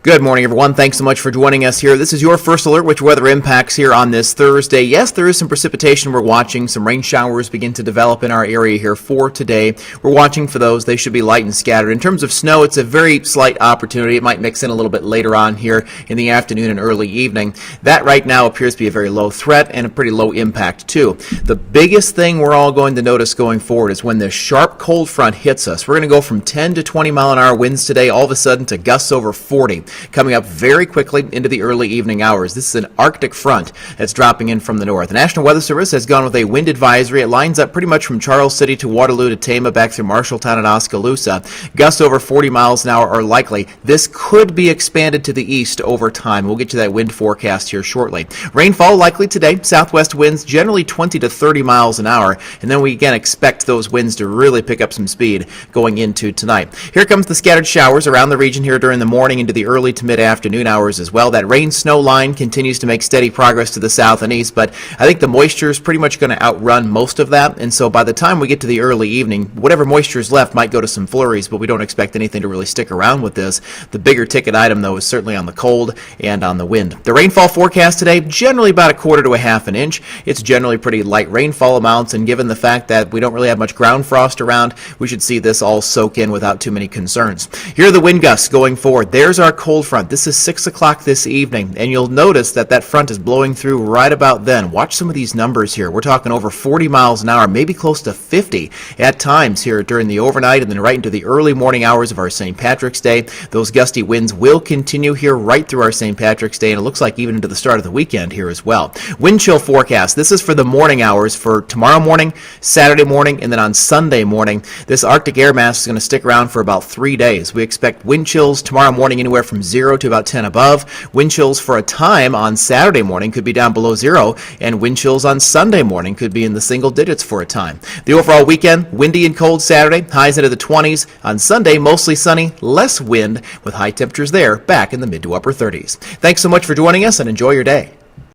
Good morning, everyone. Thanks so much for joining us here. This is your first alert with weather impacts here on this Thursday. Yes, there is some precipitation we're watching. Some rain showers begin to develop in our area here for today. We're watching for those. They should be light and scattered. In terms of snow, it's a very slight opportunity. It might mix in a little bit later on here in the afternoon and early evening. That right now appears to be a very low threat and a pretty low impact too. The biggest thing we're all going to notice going forward is when this sharp cold front hits us. We're going to go from 10 to 20 mile an hour winds today all of a sudden to gusts over 40. Coming up very quickly into the early evening hours. This is an Arctic front that's dropping in from the north. The National Weather Service has gone with a wind advisory. It lines up pretty much from Charles City to Waterloo to Tama back through Marshalltown and Oskaloosa. Gusts over 40 miles an hour are likely. This could be expanded to the east over time. We'll get to that wind forecast here shortly. Rainfall likely today. Southwest winds generally 20 to 30 miles an hour. And then we again expect those winds to really pick up some speed going into tonight. Here comes the scattered showers around the region here during the morning into the early to mid-afternoon hours as well. That rain-snow line continues to make steady progress to the south and east, but I think the moisture is pretty much going to outrun most of that, and so by the time we get to the early evening, whatever moisture is left might go to some flurries, but we don't expect anything to really stick around with this. The bigger ticket item, though, is certainly on the cold and on the wind. The rainfall forecast today, generally about a quarter to a half an inch. It's generally pretty light rainfall amounts, and given the fact that we don't really have much ground frost around, we should see this all soak in without too many concerns. Here are the wind gusts going forward. There's our cold front. This is 6 o'clock this evening, and you'll notice that that front is blowing through right about then. Watch some of these numbers here. We're talking over 40 miles an hour, maybe close to 50 at times here during the overnight and then right into the early morning hours of our St. Patrick's Day. Those gusty winds will continue here right through our St. Patrick's Day, and it looks like even into the start of the weekend here as well. Wind chill forecast. This is for the morning hours for tomorrow morning, Saturday morning, and then on Sunday morning. This Arctic air mass is going to stick around for about 3 days. We expect wind chills tomorrow morning anywhere from 0 to about 10 above. Wind chills for a time on Saturday morning could be down below 0, and wind chills on Sunday morning could be in the single digits for a time. The overall weekend, windy and cold Saturday, highs into the 20s. On Sunday, mostly sunny, less wind, with high temperatures there back in the mid to upper 30s. Thanks so much for joining us, and enjoy your day.